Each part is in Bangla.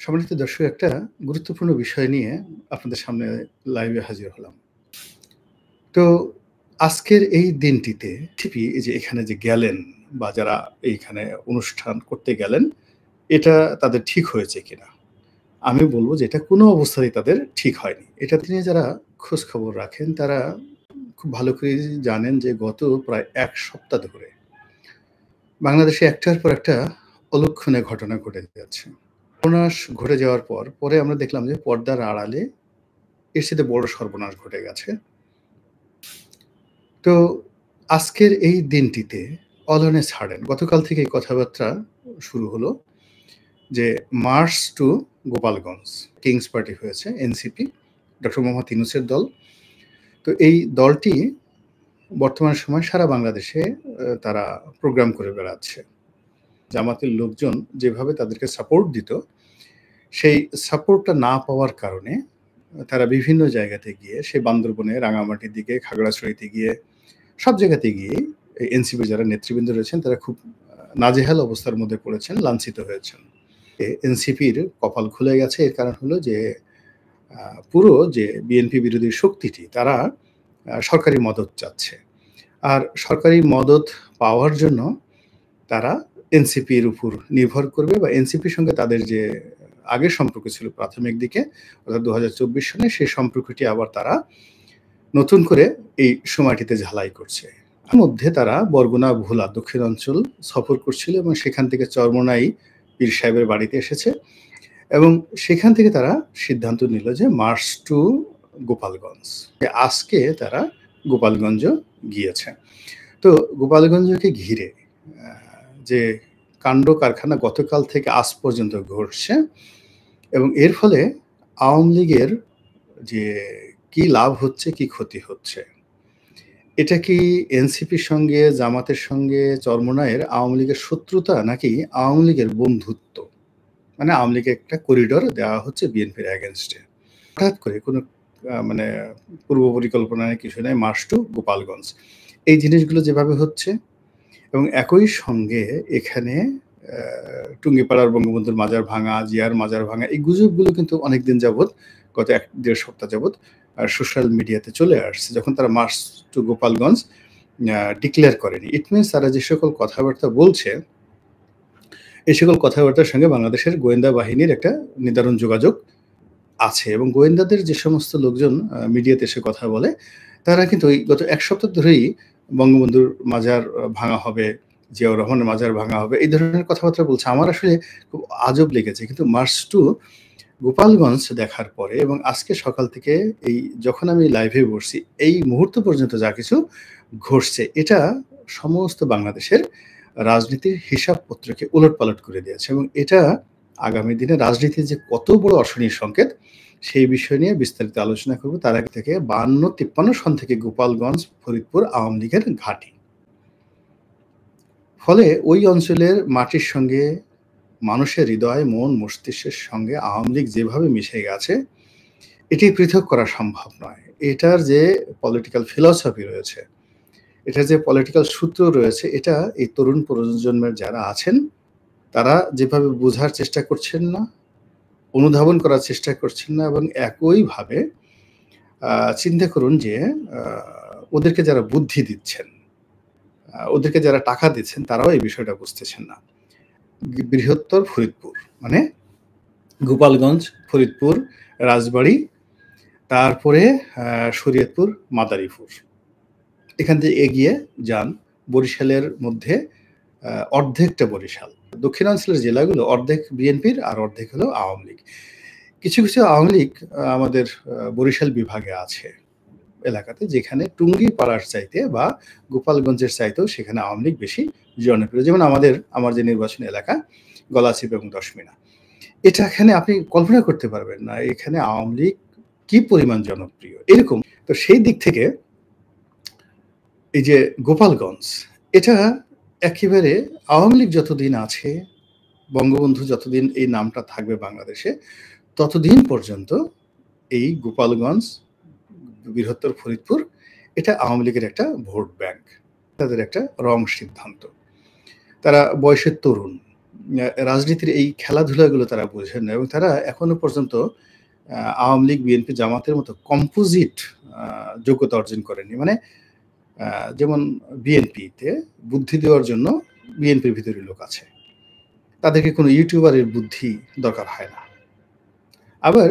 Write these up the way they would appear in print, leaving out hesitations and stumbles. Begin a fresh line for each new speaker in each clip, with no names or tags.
সম্মানিত দর্শক, একটা গুরুত্বপূর্ণ বিষয় নিয়ে আপনাদের সামনে লাইভে হাজির হলাম। তো আজকের এই দিনটিতে এই যে এখানে যে গেলেন বা যারা এইখানে অনুষ্ঠান করতে গেলেন, এটা তাদের ঠিক হয়েছে কিনা? আমি বলব যে এটা কোনো অবস্থাতেই তাদের ঠিক হয়নি। এটা নিয়ে যারা খোঁজখবর রাখেন তারা খুব ভালো করেই জানেন যে গত প্রায় ১ সপ্তাহ ধরে বাংলাদেশে একটার পর একটা অলক্ষণে ঘটনা ঘটে যাচ্ছে। সর্বনাশ ঘটে যাওয়ার পরে আমরা দেখলাম যে পর্দার আড়ালে এর চাইতে বড় সর্বনাশ ঘটে গেছে। তো আজকের এই দিনটিতে অলনে ছাড়েন। গতকাল থেকেই কথাবার্তা শুরু হলো যে march to Gopalganj king's party হয়েছে, এনসিপি, ডক্টর মোহাম্মদ ইউনূসের দল। তো এই দলটি বর্তমান সময়ে সারা বাংলাদেশে তারা প্রোগ্রাম করে বেড়াচ্ছে। জামাতের লোকজন যেভাবে তাদেরকে সাপোর্ট দিত, সেই সাপোর্টটা না পাওয়ার কারণে তারা বিভিন্ন জায়গাতে গিয়ে সে বান্দরবনে, রাঙামাটির দিকে, খাগড়াছড়িতে গিয়ে সব জায়গাতে গিয়ে এনসিপির যারা নেতৃবৃন্দ রয়েছেন তারা খুব নাজেহাল অবস্থার মধ্যে পড়েছেন, লাঞ্ছিত হয়েছেন। এনসিপির কপাল খুলে গেছে। এর কারণ হলো যে পুরো যে বিএনপি বিরোধী শক্তিটি তারা সরকারি মদত চাচ্ছে। আর সরকারি মদত পাওয়ার জন্য তারা এনসিপির উপর নির্ভর করবে বা এনসিপির সঙ্গে তাদের যে আগের সম্পর্ক ছিল প্রাথমিক দিকে, অর্থাৎ ২০২৪ সনে সেই সম্পর্কটি আবার তারা নতুন করে এই সময়টিতে ঝালাই করছে। এর মধ্যে তারা বরগুনা, ভোলা দক্ষিণাঞ্চল সফর করছিল এবং সেখান থেকে চরমোনাই পীর সাহেবের বাড়িতে এসেছে এবং সেখান থেকে তারা সিদ্ধান্ত নিল যে মার্চ টু গোপালগঞ্জ। আজকে তারা গোপালগঞ্জ গিয়েছে। তো গোপালগঞ্জকে ঘিরে যে কাণ্ড কারখানা গতকাল থেকে আজ পর্যন্ত ঘটছে এবং এর ফলে আওয়ামী লীগের যে কি লাভ হচ্ছে, কি ক্ষতি হচ্ছে, এটা কি এনসিপির সঙ্গে, জামাতের সঙ্গে চরমোনাইয়ের আওয়ামী লীগের শত্রুতা নাকি আওয়ামী লীগের বন্ধুত্ব? মানে আওয়ামী লীগের একটা করিডোর দেওয়া হচ্ছে বিএনপির এগেইনস্টে। হঠাৎ করে কোনো মানে পূর্ব পরিকল্পনা নেই, কিছু নেই, মার্চ টু গোপালগঞ্জ। এই জিনিসগুলো যেভাবে হচ্ছে এবং একই সঙ্গে এখানে টুঙ্গিপাড়ার বঙ্গবন্ধুর মাজার ভাঙা, জিয়ার মাজার ভাঙা, এই গুজবগুলো কিন্তু অনেকদিন যাবৎ, গত ১-১.৫ সপ্তাহ যাবৎ সোশ্যাল মিডিয়াতে চলে আসছে। যখন তারা মার্চ টু গোপালগঞ্জ ডিক্লেয়ার করেনি, ইট মিনস তারা যে সকল কথাবার্তা বলছে, এই সকল কথাবার্তার সঙ্গে বাংলাদেশের গোয়েন্দা বাহিনীর একটা নিদারুণ যোগাযোগ আছে এবং গোয়েন্দাদের যে সমস্ত লোকজন মিডিয়াতে এসে কথা বলে, তারা কিন্তু ওই গত ১ সপ্তাহ ধরেই বঙ্গবন্ধুর মাজার ভাঙা হবে, জিয়াউর রহমানের মাজার ভাঙা হবে, এই ধরনের কথাবার্তা বলছে। আমার আসলে খুব আজব লেগেছে। কিন্তু মার্চ টু গোপালগঞ্জ দেখার পরে এবং আজকে সকাল থেকে এই যখন আমি লাইভে বসছি, এই মুহূর্ত পর্যন্ত যা কিছু ঘটছে, এটা সমস্ত বাংলাদেশের রাজনীতির হিসাবপত্রকে উলটপালট করে দিয়েছে এবং এটা আগামী দিনে রাজনীতির যে কত বড় অশনির সংকেত, সেই বিষয় নিয়ে বিস্তারিত আলোচনা করব। তার আগে থেকে ৫২-৫৩ সন থেকে গোপালগঞ্জ, ফরিদপুর আওয়ামী লীগের ঘাঁটি। ফলে ওই অঞ্চলের মাটির সঙ্গে মানুষের হৃদয়, মন, মস্তিষ্কের সঙ্গে আওয়ামী লীগ যেভাবে মিশে গেছে, এটি পৃথক করা সম্ভব নয়। এটার যে পলিটিক্যাল ফিলসফি রয়েছে, এটার যে পলিটিক্যাল সূত্র রয়েছে, এটা এই তরুণ প্রজন্মের যারা আছেন তারা যেভাবে বোঝার চেষ্টা করছেন না, অনুধাবন করার চেষ্টা করছেন না এবং একইভাবে চিন্তা করুন যে ওদেরকে যারা বুদ্ধি দিচ্ছেন, ওদেরকে যারা টাকা দিচ্ছেন, তারাও এই বিষয়টা বুঝতেছেন না। বৃহত্তর ফরিদপুর মানে গোপালগঞ্জ, ফরিদপুর, রাজবাড়ী, তারপরে শরীয়তপুর, মাদারীপুর, এখান থেকে এগিয়ে যান বরিশালের মধ্যে অর্ধেকটা বরিশাল। দক্ষিণাঞ্চলের জেলাগুলো অর্ধেক বিএনপির আর অর্ধেক হলো আওয়ামী লীগ। কিছু কিছু আওয়ামী লীগ আমাদের বরিশাল বিভাগে আছে এলাকাতে, যেখানে টুঙ্গিপাড়ার চাইতে বা গোপালগঞ্জের চাইতেও সেখানে আওয়ামী লীগ বেশি জনপ্রিয়। যেমন আমার যে নির্বাচনী এলাকা গলাচিপ এবং দশমিনা, এটা এখানে আপনি কল্পনা করতে পারবেন না এখানে আওয়ামী লীগ কি পরিমাণ জনপ্রিয় এরকম। তো সেই দিক থেকে এই যে গোপালগঞ্জ, এটা একেবারে আওয়ামী লীগ যতদিন আছে, বঙ্গবন্ধু যতদিন এই নামটা থাকবে বাংলাদেশে, ততদিন পর্যন্ত এই গোপালগঞ্জ, বৃহত্তর ফরিদপুর, এটা আওয়ামী লীগের একটা ভোট ব্যাংক, তাদের একটা রং সিদ্ধান্ত। তারা বয়সের তরুণ, রাজনীতির এই খেলাধুলাগুলো তারা বোঝেন না এবং তারা এখনো পর্যন্ত আওয়ামী লীগ, বিএনপি, জামাতের মতো কম্পোজিট আ যোগ্যতা অর্জন করেননি। মানে আ যেমন বিএনপিতে বুদ্ধি দেওয়ার জন্য বিএনপির ভিতরে লোক আছে। তাদেরকে কোনো ইউটিউবারের বুদ্ধি দরকার হয় না। আবার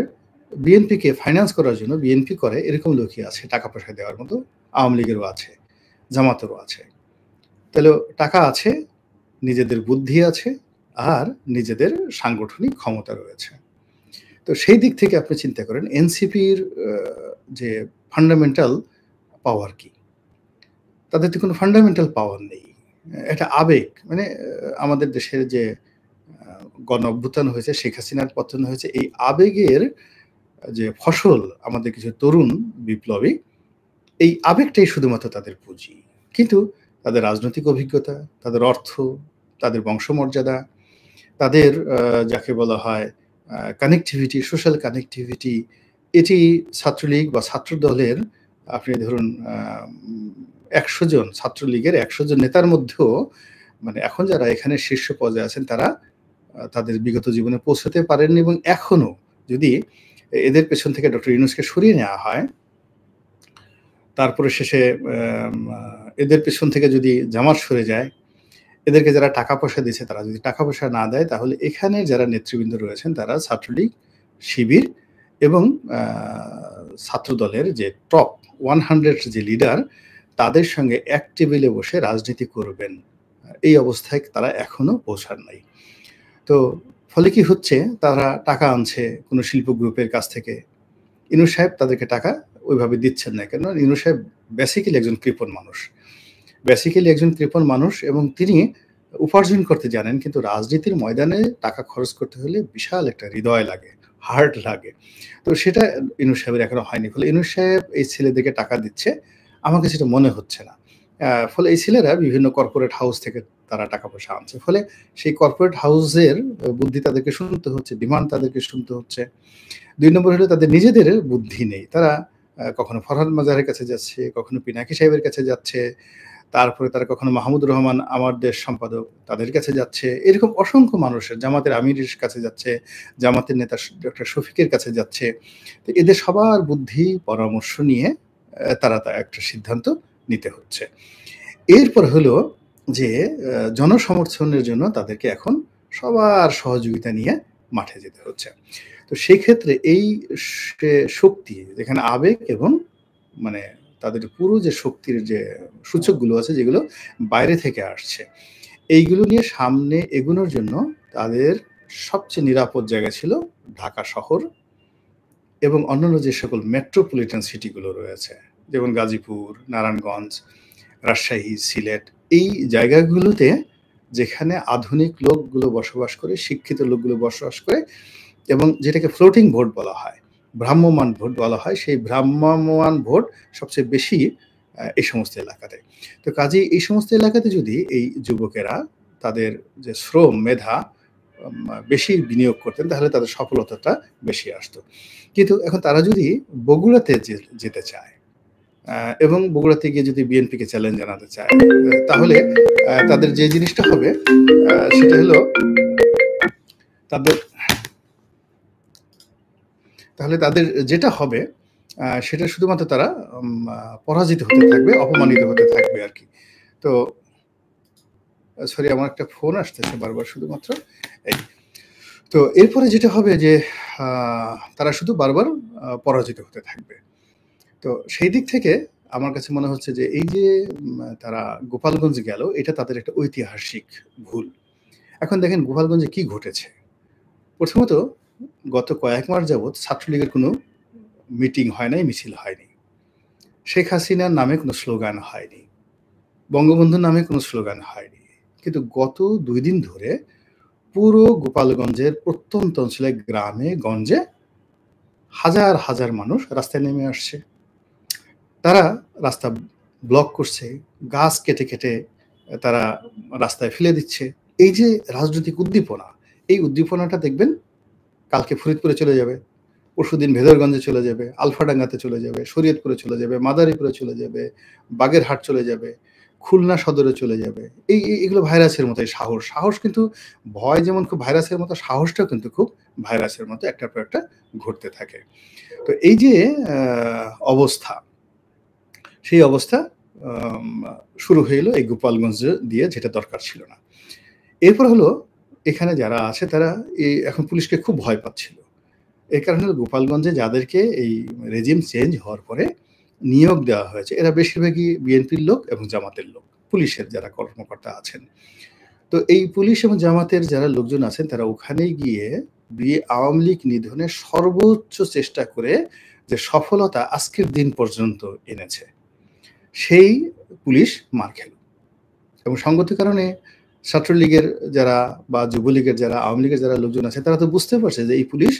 বিএনপিকে ফাইন্যান্স করার জন্য বিএনপি করে এরকম লোকই আছে টাকা-পয়সা দেওয়ার মতো। আওয়ামী লীগেরও আছে, জামাতেরও আছে। তাহলে টাকা আছে, নিজেদের বুদ্ধি আছে, আর নিজেদের সাংগঠনিক ক্ষমতা রয়েছে। তো সেই দিক থেকে আপনি চিন্তা করেন এনসিপির যে ফান্ডামেন্টাল পাওয়ার কি? তাদের তো কোনো ফান্ডামেন্টাল পাওয়ার নেই। একটা আবেগ মানে আমাদের দেশের যে গণ অভ্যুত্থান হয়েছে, শেখ হাসিনার পতন হয়েছে, এই আবেগের যে ফসল আমাদের কিছু তরুণ বিপ্লবী, এই আবেগটাই শুধুমাত্র তাদের পুঁজি। কিন্তু তাদের রাজনৈতিক অভিজ্ঞতা, তাদের অর্থ, তাদের বংশমর্যাদা, তাদের যাকে বলা হয় কানেক্টিভিটি, সোশ্যাল কানেক্টিভিটি, এটি ছাত্রলীগ বা ছাত্রদলের আপনি ধরুন ১০০ জন ছাত্রলীগের ১০০ জন নেতার মধ্যেও মানে এখন যারা এখানে শীর্ষ পর্যায়ে আছেন তারা তাদের বিগত জীবনে পৌঁছাতে পারেননি এবং এখনো যদি এদের পেছন থেকে ডক্টর ইউনূসকে সরিয়ে নেওয়া হয়, তারপরে শেষে এদের পেছন থেকে যদি জামাত সরে যায়, এদেরকে যারা টাকা পয়সা দিচ্ছে তারা যদি টাকা পয়সা না দেয় তাহলে এখানে যারা নেতৃবৃন্দ রয়েছেন তারা ছাত্রলীগ, শিবির এবং ছাত্রদলের যে টপ 100 যে লিডার তাদের সঙ্গে এক টেবিলে বসে রাজনীতি করবেন। এই অবস্থায় তারা এখনো পৌঁছান নাই। তো ফলে কি হচ্ছে তারা টাকা আনছে কোনো শিল্প গ্রুপের কাছ থেকে। ইউনূস সাহেব তাদেরকে টাকা ওইভাবে দিচ্ছেন না। কেননা ইউনূস সাহেব বেসিক্যালি একজন কৃপণ মানুষ এবং তিনি উপার্জন করতে জানেন কিন্তু রাজনীতির ময়দানে টাকা খরচ করতে হলে বিশাল একটা হৃদয় লাগে, হার্ট লাগে। তো সেটা ইউনূস সাহেবের এখনো হয়নি। ফলে ইউনূস সাহেব এই ছেলেদেরকে টাকা দিচ্ছে, আমার কাছে সেটা মনে হচ্ছে না। ফলে এই ছেলেরা বিভিন্ন কর্পোরেট হাউস থেকে তারা টাকা পয়সা আনছে। ফলে সেই কর্পোরেট হাউসের বুদ্ধি তাদেরকে শুনতে হচ্ছে, ডিমান্ড তাদেরকে শুনতে হচ্ছে। ২ নম্বর হলো তাদের নিজেদের বুদ্ধি নেই। তারা কখনো ফরহাদ মাজারের কাছে যাচ্ছে, কখনো পিনাকি সাহেবের কাছে যাচ্ছে, তারপরে তারা কখনো মাহমুদুর রহমান আমার দেশ সম্পাদক তাদের কাছে যাচ্ছে। এরকম অসংখ্য মানুষের জামাতের আমিরের কাছে যাচ্ছে, জামাতের নেতা ডক্টর শফিকের কাছে যাচ্ছে। তো এদের সবার বুদ্ধি পরামর্শ নিয়ে তারা একটা সিদ্ধান্ত নিতে হচ্ছে। এরপর হলো যে জনসমর্থনের জন্য তাদেরকে এখন সবার সহযোগিতা নিয়ে মাঠে যেতে হচ্ছে। তো সেই ক্ষেত্রে এই শক্তি যেখানে আবেগ এবং মানে তাদের পুরো যে শক্তির যে সূচকগুলো আছে যেগুলো বাইরে থেকে আসছে, এইগুলো নিয়ে সামনে এগোনোর জন্য তাদের সবচেয়ে নিরাপদ জায়গা ছিল ঢাকা শহর এবং অন্যান্য যে সকল মেট্রোপলিটন সিটিগুলো রয়েছে যেমন গাজীপুর, নারায়ণগঞ্জ, রাজশাহী, সিলেট এই জায়গাগুলোতে যেখানে আধুনিক লোকগুলো বসবাস করে, শিক্ষিত লোকগুলো বসবাস করে এবং যেটাকে ফ্লোটিং ভোট বলা হয়, ভ্রাম্যমান ভোট বলা হয়, সেই ভ্রাম্যমান ভোট সবচেয়ে বেশি এই সমস্ত এলাকাতে। তো কাজেই এই সমস্ত এলাকাতে যদি এই যুবকেরা তাদের যে শ্রম, মেধা বেশি বিনিয়োগ করতেন তাহলে তাদের সফলতাটা বেশি আসতো। কিন্তু এখন তারা যদি বগুড়াতে যেতে চায় এবং বগুড়াতে গিয়ে যদি বিএনপিকে চ্যালেঞ্জ জানাতে চায় তাহলে তাদের যে জিনিসটা হবে সেটা হলো তাদের যেটা হবে সেটা শুধুমাত্র তারা পরাজিত হতে থাকবে, অপমানিত হতে থাকবে আর কি। তো সরি আমার একটা ফোন আসতেছে বারবার শুধুমাত্র এই। তো এরপরে যেটা হবে যে তারা শুধু বারবার পরাজিত হতে থাকবে। তো সেই দিক থেকে আমার কাছে মনে হচ্ছে যে এই যে তারা গোপালগঞ্জ গেল এটা তাদের একটা ঐতিহাসিক ভুল। এখন দেখেন গোপালগঞ্জে কি ঘটেছে। প্রথমত গত কয়েক মাস যাবৎ ছাত্রলীগের কোনো মিটিং হয় নাই, মিছিল হয়নি। শেখ হাসিনার নামে কোনো স্লোগান হয়নি, বঙ্গবন্ধুর নামে কোনো স্লোগান হয়নি। কিন্তু গত ২ দিন ধরে পুরো গোপালগঞ্জের প্রত্যন্ত অঞ্চলে গ্রামে গঞ্জে হাজার হাজার মানুষ রাস্তায় নেমে আসছে। তারা রাস্তা ব্লক করছে, গাছ কেটে কেটে তারা রাস্তায় ফেলে দিচ্ছে। এই যে রাজনৈতিক উদ্দীপনা, এই উদ্দীপনাটা দেখবেন কালকে ফরিদপুরে চলে যাবে, পরশুদিন ভেদরগঞ্জে চলে যাবে, আলফাডাঙ্গাতে চলে যাবে, শরীয়তপুরে চলে যাবে, মাদারীপুরে চলে যাবে, বাগেরহাট চলে যাবে, খুলনা সদরে চলে যাবে। এগুলো ভাইরাসের মতো। এই সাহস কিন্তু ভয় যেমন খুব ভাইরাসের মতো, সাহসটাও কিন্তু খুব ভাইরাসের মতো একটার পর একটা ঘটতে থাকে। তো এই যে আ অবস্থা, সেই অবস্থা আম শুরু হইল এই গোপালগঞ্জ দিয়ে, যেটা দরকার ছিল না। এরপর হলো এখানে যারা আছে তারা এখন পুলিশকে খুব ভয় পাচ্ছিল। এর কারণ হলো গোপালগঞ্জে যাদেরকে এই রেজিম চেঞ্জ হওয়ার পরে নিয়োগ দেওয়া হয়েছে, এরা বেশিরভাগই বিএনপির লোক এবং জামাতের লোক, পুলিশের যারা কর্মকর্তা আছেন। তো এই পুলিশ এবং জামাতের যারা লোকজন আছেন তারা ওখানে গিয়ে আওয়ামী লীগ নিধনের সর্বোচ্চ চেষ্টা করে যে সফলতা আজকের দিন পর্যন্ত এনেছে, সেই পুলিশ মার খেল। এবং সঙ্গত কারণে ছাত্রলীগের যারা বা যুবলীগের যারা, আওয়ামী লীগের যারা লোকজন আছে তারা তো বুঝতে পারছে যে এই পুলিশ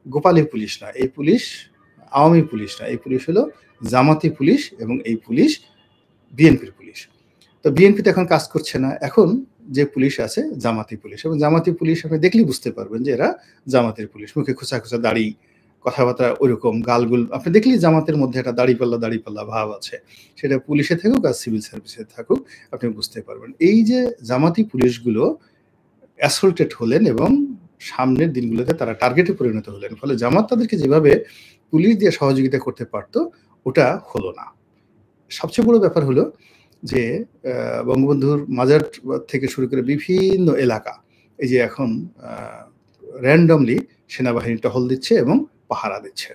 গোপালী পুলিশ না, এই পুলিশ আওয়ামী পুলিশ না, এই পুলিশ হলো জামাতি পুলিশ এবং এই পুলিশ বিএনপির পুলিশ। তো বিএনপি তো এখন কাজ করছে না। এখন যে পুলিশ আছে জামাতি পুলিশ, এবং জামাতি পুলিশ আপনি দেখলেই বুঝতে পারবেন যে এরা জামাতের পুলিশ। মুখে খোঁচা, খোঁচা দাড়ি, কথাবার্তা ওইরকম গালগুল আপনি দেখলেই জামাতের মধ্যে একটা দাড়িপাল্লা ভাব আছে। সেটা পুলিশে থাকুক আর সিভিল সার্ভিসে থাকুক, আপনি বুঝতে পারবেন। এই যে জামাতি পুলিশগুলো অ্যাসল্টেড হলেন এবং সামনের দিনগুলোতে তারা টার্গেটে পরিণত হলেন। ফলে জামাত তাদেরকে যেভাবে পুলিশ দিয়ে সহযোগিতা করতে পারত, ওটা হলো না। সবচেয়ে বড় ব্যাপার হলো যে বঙ্গবন্ধুর মাজার থেকে শুরু করে বিভিন্ন এলাকা এই যে এখন র‍্যান্ডমলি সেনাবাহিনী টহল দিচ্ছে এবং পাহারা দিচ্ছে।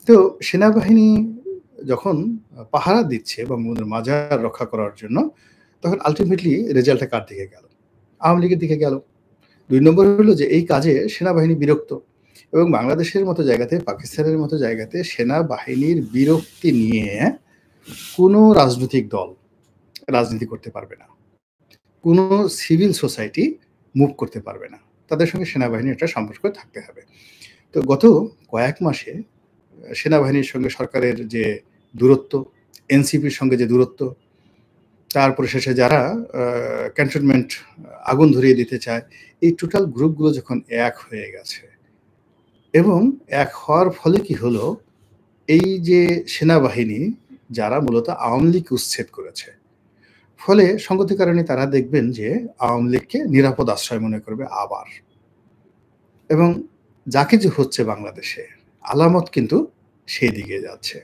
তো সেনাবাহিনী যখন পাহারা দিচ্ছে বঙ্গবন্ধুর মাজার রক্ষা করার জন্য, তখন আল্টিমেটলি রেজাল্টটা কার দিকে গেল? আওয়ামী লীগের দিকে গেল। ২ নম্বর হলো যে এই কাজে সেনাবাহিনী বিরক্ত, এবং বাংলাদেশের মতো জায়গাতে, পাকিস্তানের মতো জায়গাতে সেনাবাহিনীর বিরক্তি নিয়ে কোনো রাজনৈতিক দল রাজনীতি করতে পারবে না। কোনো সিভিল সোসাইটি মুভ করতে পারবে না। তাদের সঙ্গে সেনাবাহিনীর একটা সম্পর্ক থাকতে হবে। তো গত কয়েক মাসে সেনাবাহিনীর সঙ্গে সরকারের যে দূরত্ব, এনসিপির সঙ্গে যে দূরত্ব, তারপরে শেষে যারা ক্যান্টনমেন্ট আগুন ধরিয়ে দিতে চায়, এই টোটাল গ্রুপগুলো যখন এক হয়ে গেছে, এবং এক হওয়ার ফলে কি হলো, এই যে সেনাবাহিনী যারা মূলত আওয়ামী লীগকে উচ্ছেদ করেছে, ফলে সঙ্গতি কারণে তারা দেখবেন যে আওয়ামী লীগকে নিরাপদ আশ্রয় মনে করবে আবার। এবং যা কিছু হচ্ছে বাংলাদেশে, আলামত কিন্তু সেই দিকে যাচ্ছে।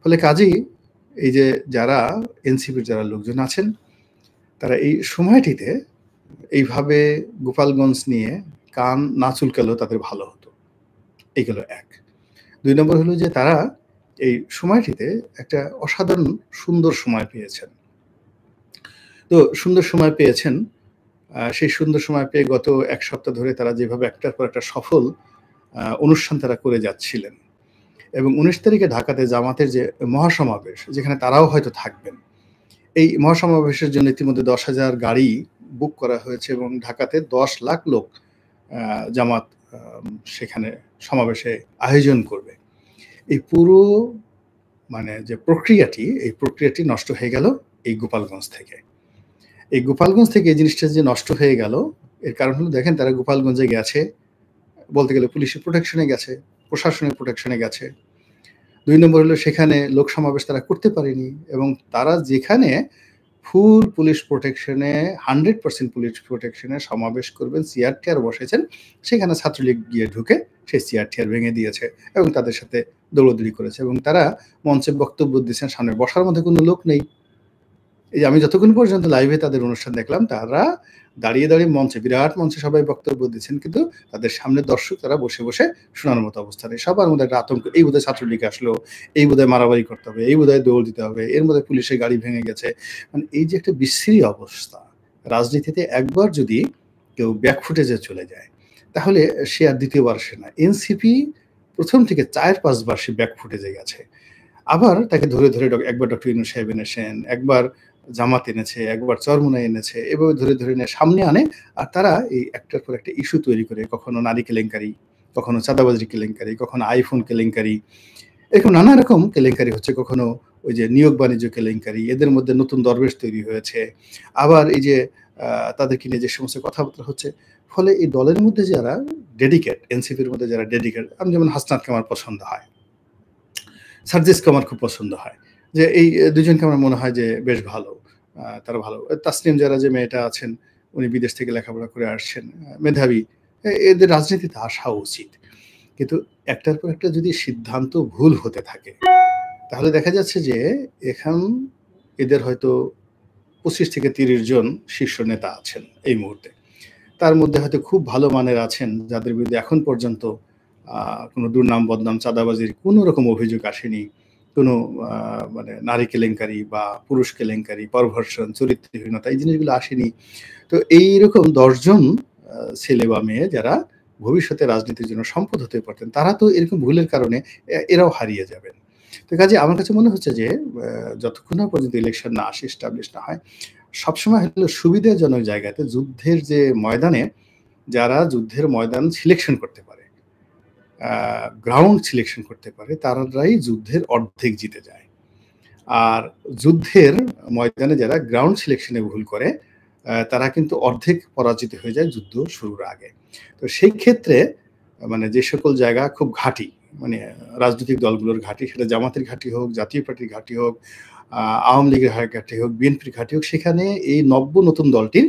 ফলে কাজেই এই যে যারা এনসিপির যারা লোকজন আছেন, তারা এই সময়টিতে এইভাবে গোপালগঞ্জ নিয়ে কান না চুলকালেও তাদের ভালো হতো। এই গেল ১। ২ নম্বর হলো যে তারা এই সময়টিতে একটা অসাধারণ সুন্দর সময় পেয়েছেন। তো সুন্দর সময় পেয়েছেন, সেই সুন্দর সময় পেয়ে গত ১ সপ্তাহ ধরে তারা যেভাবে একটার পর একটা সফল অনুষ্ঠান তারা করে যাচ্ছিলেন, এবং ১৯ তারিখে ঢাকাতে জামাতের যে মহাসমাবেশ, যেখানে তারাও হয়তো থাকবেন, এই মহাসমাবেশের জন্য ইতিমধ্যে ১০,০০০ গাড়ি বুক করা হয়েছে এবং ঢাকাতে ১০ লাখ লোক জামাত সেখানে সমাবেশে আয়োজন করবে। এই পুরো মানে যে প্রক্রিয়াটি, এই প্রক্রিয়াটি নষ্ট হয়ে গেল এই গোপালগঞ্জ থেকে। এই গোপালগঞ্জ থেকে এই জিনিসটা যে নষ্ট হয়ে গেল, এর কারণ হলো দেখেন তারা গোপালগঞ্জে গেছে, বলতে গেলে পুলিশের প্রোটেকশনে গেছে, প্রশাসনের প্রোটেকশনে গেছে। ২ নম্বর হলো সেখানে লোক সমাবেশ তারা করতে পারেনি, এবং তারা যেখানে ফুল পুলিশ প্রোটেকশনে 100% পুলিশ প্রোটেকশনে সমাবেশ করবেন, চেয়ার টেয়ার বসেছেন, সেখানে ছাত্রলীগ গিয়ে ঢুকে সেই চেয়ার টেয়ার ভেঙে দিয়েছে এবং তাদের সাথে দৌড়াদৌড়ি করেছে, এবং তারা মঞ্চে বক্তব্য দিচ্ছেন, সামনে বসার মধ্যে কোনো লোক নেই। এই যে আমি যতক্ষণ পর্যন্ত লাইভে তাদের অনুষ্ঠান দেখলাম, তারা দাঁড়িয়ে মঞ্চে, বিরাট মঞ্চে সবাই বক্তব্য দিচ্ছেন, কিন্তু তাদের সামনে দর্শক তারা বসে শোনার মতো অবস্থা নেই। সবার মধ্যে একটা আতঙ্ক, এই বোধহয় ছাত্রলীগ আসলো, এই বোধহয় মারামারি করতে হবে, এই বোধহয় দৌড় দিতে হবে, এর মধ্যে পুলিশের গাড়ি ভেঙে গেছে। মানে এই যে একটা বিশ্রী অবস্থা, রাজনীতিতে একবার যদি কেউ ব্যাকফুটেজে চলে যায়, তাহলে সে আর দ্বিতীয়বার আসে না। এনসিপি প্রথম থেকে ৪-৫ বার সে ব্যাকফুটেজে গেছে। আবার তাকে ধরে একবার ডক্টর ইউনূস সাহেব এনেছেন, একবার জামাত এনেছে, একবার চরমোনাই এনেছে, এভাবে ধরে নিয়ে সামনে আনে, আর তারা এই একটার পর একটা ইস্যু তৈরি করে, কখনো নারী কেলেঙ্কারি, কখনো চাঁদাবাজি কেলেঙ্কারি, কখনো আইফোন কেলেঙ্কারি, এরকম নানা রকম কেলেঙ্কারি হচ্ছে, কখনো ওই যে নিয়োগ বাণিজ্য কেলেঙ্কারি, এদের মধ্যে নতুন দরবেশ তৈরি হয়েছে, আবার এই যে তাদেরকে নিয়ে যে সমস্ত কথাবার্তা হচ্ছে। ফলে এই দলের মধ্যে যারা ডেডিকেট, এনসিপির মধ্যে যারা ডেডিকেট, আমি যেমন হাসনাতকে আমার পছন্দ হয়, সার্জিসকে আমার খুব পছন্দ হয়, যে এই দুজনকে আমার মনে হয় যে বেশ ভালো। তারা ভালো। তাসনিম জারা যে মেয়েটা আছেন, উনি বিদেশ থেকে লেখাপড়া করে আসছেন, মেধাবী। এদের রাজনীতিতে আসা উচিত। কিন্তু একটার পর একটা যদি সিদ্ধান্ত ভুল হতে থাকে, তাহলে দেখা যাচ্ছে যে এখান এদের হয়তো ২৫ থেকে ৩০ জন শীর্ষ নেতা আছেন এই মুহূর্তে। তার মধ্যে হয়তো খুব ভালো মানের আছেন যাদের বিরুদ্ধে এখন পর্যন্ত কোনো দুর্নাম, বদনাম, চাঁদাবাজির কোনো রকম অভিযোগ আসেনি। কোনো মানে নারী কেলেঙ্কারি বা পুরুষ কেলেঙ্কারি, পারভার্সন, চরিত্রহীনতা এই জিনিসগুলো আসেনি। তো এইরকম ১০ জন ছেলে বা মেয়ে যারা ভবিষ্যতে রাজনীতির জন্য সম্পদ হতে পারতেন, তারা তো এরকম ভুলের কারণে এরাও হারিয়ে যাবেন। তো কাজেই আমার কাছে মনে হচ্ছে যে যতক্ষণ না পর্যন্ত ইলেকশন না আসে, এস্টাবলিশ না হয়, সবসময় হলো সুবিধাজনক জায়গাতে যুদ্ধের যে ময়দানে যারা যুদ্ধের ময়দান সিলেকশন করতে পারে, গ্রাউন্ড সিলেকশন করতে পারে, তারাই যুদ্ধের অর্ধেক জিতে যায়। আর যুদ্ধের ময়দানে যারা গ্রাউন্ড সিলেকশনে ভুল করে, তারা কিন্তু অর্ধেক পরাজিত হয়ে যায় যুদ্ধ শুরুর আগে। তো সেই ক্ষেত্রে মানে যে সকল জায়গা খুব ঘাঁটি, মানে রাজনৈতিক দলগুলোর ঘাঁটি, সেটা জামাতের ঘাঁটি হোক, জাতীয় পার্টির ঘাঁটি হোক, আওয়ামী লীগের ঘাঁটি হোক, বিএনপির ঘাঁটি হোক, সেখানে এই নতুন দলটির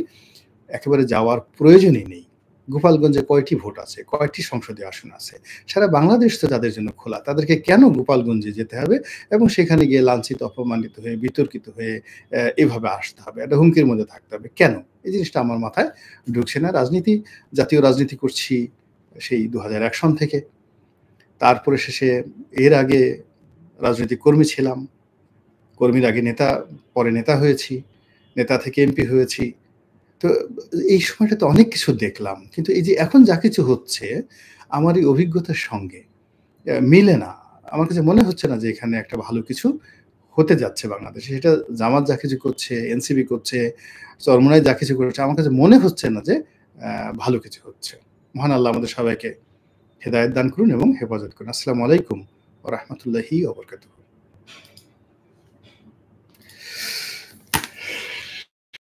একেবারে যাওয়ার প্রয়োজনই নেই। গোপালগঞ্জে কয়টি ভোট আছে? কয়টি সংসদীয় আসন আছে? সারা বাংলাদেশ তো তাদের জন্য খোলা। তাদেরকে কেন গোপালগঞ্জে যেতে হবে এবং সেখানে গিয়ে লাঞ্ছিত, অপমানিত হয়ে, বিতর্কিত হয়ে এভাবে আসতে হবে? একটা হুমকির মধ্যে থাকতে হবে। কেন? এই জিনিসটা আমার মাথায় ঢুকছে না। জাতীয় রাজনীতি করছি সেই ২০০১ সন থেকে। তারপরে শেষে এর আগে রাজনৈতিক কর্মী ছিলাম। কর্মীর আগে নেতা, পরে নেতা হয়েছি। নেতা থেকে এমপি হয়েছি। তো এই সময়টাতে অনেক কিছু দেখলাম। কিন্তু এই যে এখন যা কিছু হচ্ছে, আমার এই অভিজ্ঞতার সঙ্গে মিলে না। আমার কাছে মনে হচ্ছে না যে এখানে একটা ভালো কিছু হতে যাচ্ছে বাংলাদেশে। সেটা জামাত যা কিছু করছে, এনসিপি করছে, চরমোনাই যা কিছু করছে, আমার কাছে মনে হচ্ছে না যে ভালো কিছু হচ্ছে। মহান আল্লাহ আমাদের সবাইকে হেদায়েত দান করুন এবং হেফাজত করুন। আসসালামু আলাইকুম ওয়া রাহমাতুল্লাহি ওয়া বারাকাতুহু।